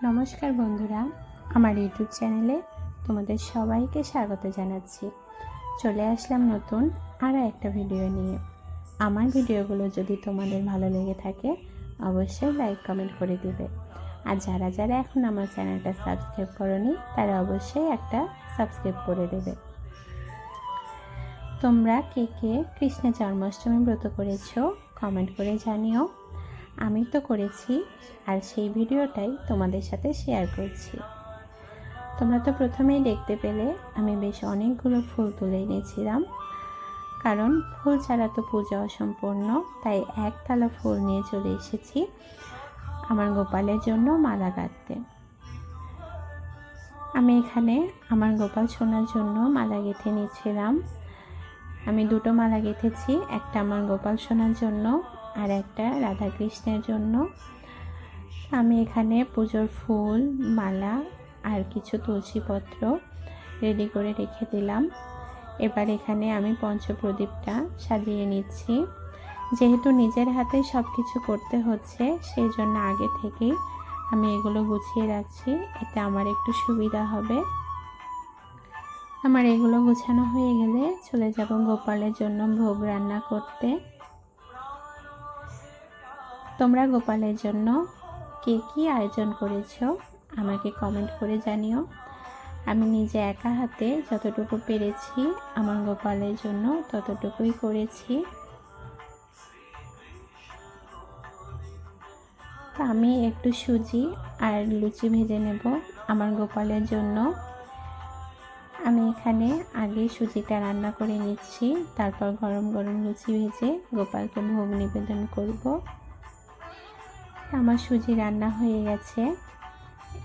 নমস্কার বন্ধুরা, আমার ইউটিউব চ্যানেলে তোমাদের সবাইকে স্বাগত জানাচ্ছি। চলে আসলাম নতুন আরও একটা ভিডিও নিয়ে। আমার ভিডিওগুলো যদি তোমাদের ভালো লেগে থাকে অবশ্যই লাইক কমেন্ট করে দিবে। আর যারা যারা এখন আমার চ্যানেলটা সাবস্ক্রাইব করোনি তারা অবশ্যই একটা সাবস্ক্রাইব করে দেবে। তোমরা কে কে কৃষ্ণের জন্মাষ্টমী ব্রত করেছো কমেন্ট করে জানিও। আমি তো করেছি, আর সেই ভিডিওটাই তোমাদের সাথে শেয়ার করছি। তোমরা তো প্রথমেই দেখতে পেলে আমি বেশ অনেকগুলো ফুল তুলে এনেছিলাম, কারণ ফুল ছাড়া তো পূজা অসম্পূর্ণ। তাই একতলা ফুল নিয়ে চলে এসেছি আমার গোপালের জন্য মালা গাঁথতে। আমি এখানে আমার গোপাল সোনার জন্য মালা গেঁথে নিচ্ছিলাম। আমি দুটো মালা গেঁথেছি, একটা আমার গোপাল সোনার জন্য আর একটা রাধাকৃষ্ণের জন্য। আমি এখানে পুজোর ফুল, মালা আর কিছু তুলসীপত্র রেডি করে রেখে দিলাম। এবার এখানে আমি পঞ্চপ্রদীপটা সাজিয়ে নিচ্ছি। যেহেতু নিজের হাতে সব কিছু করতে হচ্ছে, সেই জন্য আগে থেকেই আমি এগুলো গুছিয়ে রাখছি, এতে আমার একটু সুবিধা হবে। আমার এগুলো গোছানো হয়ে গেলে চলে যাব গোপালের জন্য ভোগ রান্না করতে। তোমরা গোপালের জন্য কে কী আয়োজন করেছো আমাকে কমেন্ট করে জানিও। আমি নিজে একা হাতে যতটুকু পেরেছি আমার গোপালের জন্য ততটুকুই করেছি। আমি একটু সুজি আর লুচি ভেজে নেব আমার গোপালের জন্য। আমি এখানে আগে সুজিটা রান্না করে নিচ্ছি, তারপর গরম গরম লুচি ভেজে গোপালকে ভোগ নিবেদন করব। আমার সুজি রান্না হয়ে গেছে,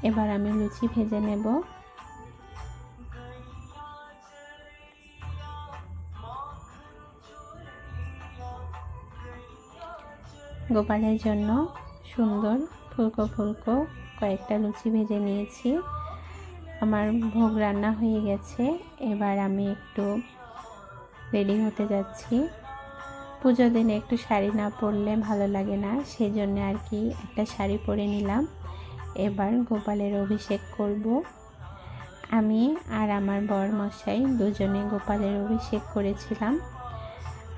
এবার আমি লুচি ভেজে নেব। গোপালের জন্য সুন্দর ফুলকো ফুলকো কয়েকটা লুচি ভেজে নিয়েছি। আমার ভোগ রান্না হয়ে গেছে, এবার আমি একটু রেডি হতে যাচ্ছি। পুজোর দিনে একটু শাড়ি না পরলে ভালো লাগে না, সেই জন্য আর কি একটা শাড়ি পরে নিলাম। এবার গোপালের অভিষেক করব। আমি আর আমার বরমশাই দুজনে গোপালের অভিষেক করেছিলাম।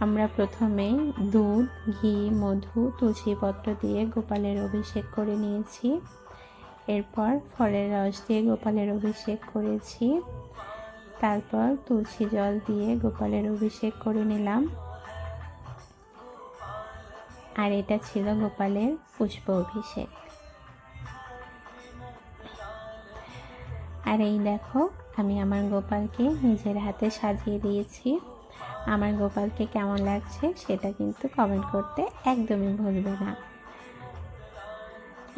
আমরা প্রথমে দুধ, ঘি, মধু, তুলসীপত্র দিয়ে গোপালের অভিষেক করে নিয়েছি। এরপর ফলের রস দিয়ে গোপালের অভিষেক করেছি। তারপর তুলসী জল দিয়ে গোপালের অভিষেক করে নিলাম। আর এটা ছিল গোপালের পুষ্প অভিষেক। আর এই দেখো, আমি আমার গোপালকে নিজের হাতে সাজিয়ে দিয়েছি। আমার গোপালকে কেমন লাগছে সেটা কিন্তু কমেন্ট করতে একদমই ভুলবে না।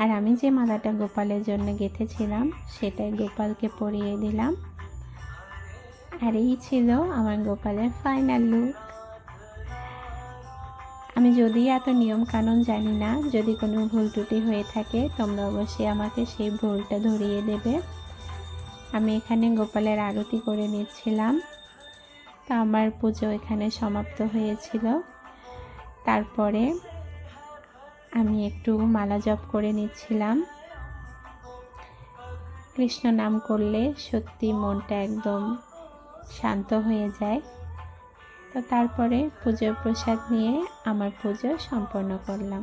আর আমি যে মালাটা গোপালের জন্য গেঁথেছিলাম সেটাই গোপালকে পরিয়ে দিলাম। আর এই ছিল আমার গোপালের ফাইনাল লুক। আমি যদি এত নিয়ম কানুন জানি না, যদি কোনো ভুল ত্রুটি হয়ে থাকে তোমরা অবশ্যই আমাকে সেই ভুলটা ধরিয়ে দেবে। আমি এখানে গোপালের আরতি করে নিচ্ছিলাম। তা আমার পুজো এখানে সমাপ্ত হয়েছিল। তারপরে আমি একটু মালা জপ করে নিচ্ছিলাম। কৃষ্ণ নাম করলে সত্যি মনটা একদম শান্ত হয়ে যায়। তো তারপরে পুজোর প্রসাদ নিয়ে আমার পুজো সম্পন্ন করলাম।